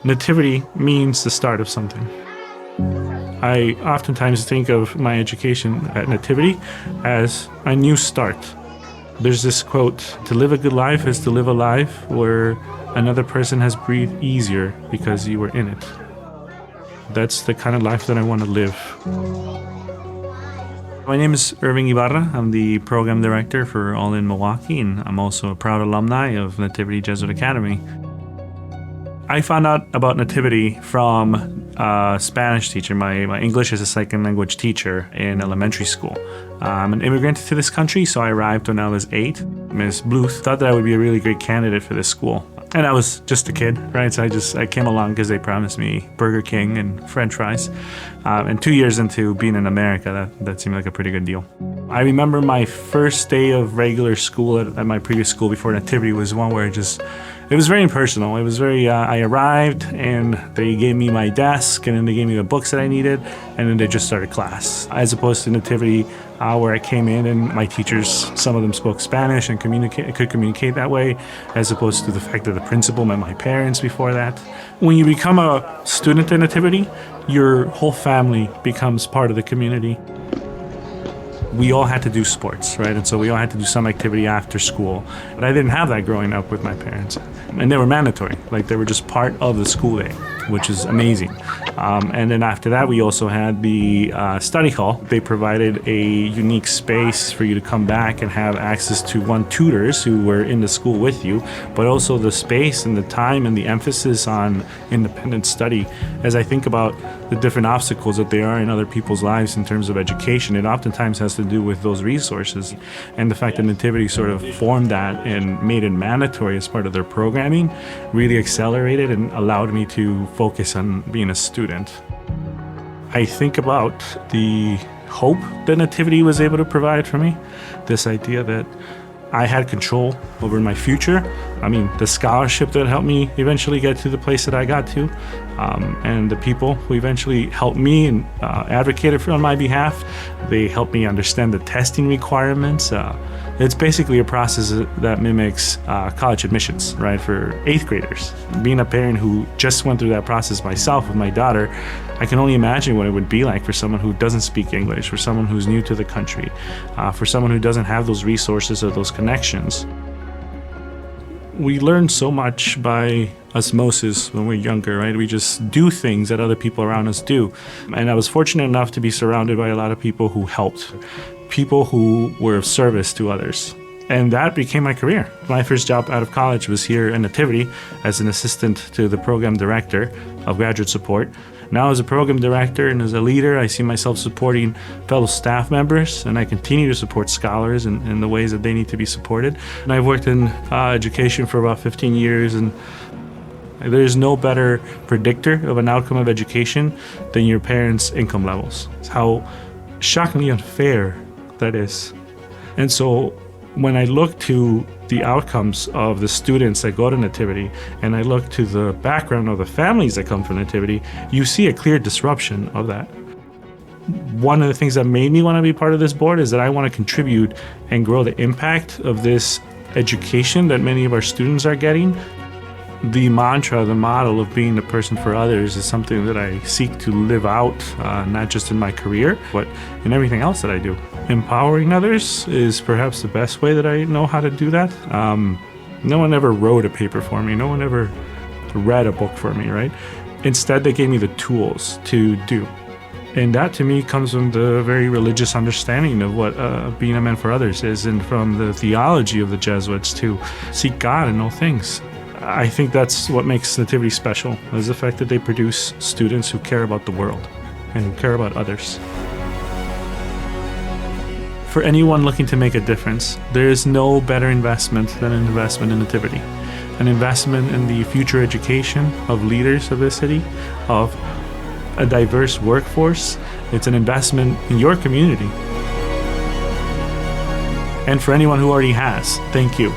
Nativity means the start of something. I oftentimes think of my education at Nativity as a new start. There's this quote, "To live a good life is to live a life where another person has breathed easier because you were in it." That's the kind of life that I want to live. My name is Irving Ibarra. I'm the program director for All In Milwaukee, and I'm also a proud alumni of Nativity Jesuit Academy. I found out about Nativity from a Spanish teacher. My English is a second language teacher in elementary school. I'm an immigrant to this country, so I arrived when I was 8. Ms. Bluth thought that I would be a really great candidate for this school. And I was just a kid, right? So I came along because they promised me Burger King and French fries. And 2 years into being in America, that seemed like a pretty good deal. I remember my first day of regular school at my previous school before Nativity was one where it was very impersonal. It was very, I arrived and they gave me my desk and then they gave me the books that I needed and then they just started class. As opposed to Nativity, where I came in and my teachers, some of them spoke Spanish and could communicate that way, as opposed to the fact that the principal met my parents before that. When you become a student at Nativity, your whole family becomes part of the community. We all had to do sports, right? And so we all had to do some activity after school. But I didn't have that growing up with my parents. And they were mandatory, like they were just part of the school day, which is amazing. And then after that, we also had the study hall. They provided a unique space for you to come back and have access to tutors who were in the school with you, but also the space and the time and the emphasis on independent study. As I think about the different obstacles that there are in other people's lives in terms of education, it oftentimes has to do with those resources. And the fact that Nativity sort of formed that and made it mandatory as part of their programming really accelerated and allowed me to focus on being a student. I think about the hope that Nativity was able to provide for me, this idea that I had control over my future. I mean, the scholarship that helped me eventually get to the place that I got to, and the people who eventually helped me and advocated on my behalf. They helped me understand the testing requirements. It's basically a process that mimics college admissions, right, for 8th graders. Being a parent who just went through that process myself with my daughter, I can only imagine what it would be like for someone who doesn't speak English, for someone who's new to the country, for someone who doesn't have those resources or those connections. We learn so much by osmosis when we're younger, right? We just do things that other people around us do. And I was fortunate enough to be surrounded by a lot of people who helped, people who were of service to others. And that became my career. My first job out of college was here in Nativity as an assistant to the program director of graduate support. Now as a program director and as a leader, I see myself supporting fellow staff members, and I continue to support scholars in the ways that they need to be supported. And I've worked in education for about 15 years, and there's no better predictor of an outcome of education than your parents' income levels. It's how shockingly unfair that is. And so when I look to the outcomes of the students that go to Nativity, and I look to the background of the families that come from Nativity, you see a clear disruption of that. One of the things that made me want to be part of this board is that I want to contribute and grow the impact of this education that many of our students are getting. The mantra, the model of being a person for others is something that I seek to live out, not just in my career, but in everything else that I do. Empowering others is perhaps the best way that I know how to do that. No one ever wrote a paper for me. No one ever read a book for me, right? Instead, they gave me the tools to do. And that to me comes from the very religious understanding of what being a man for others is, and from the theology of the Jesuits to seek God in all things. I think that's what makes Nativity special, is the fact that they produce students who care about the world and who care about others. For anyone looking to make a difference, there is no better investment than an investment in Nativity. An investment in the future education of leaders of this city, of a diverse workforce. It's an investment in your community. And for anyone who already has, thank you.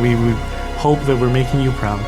We hope that we're making you proud.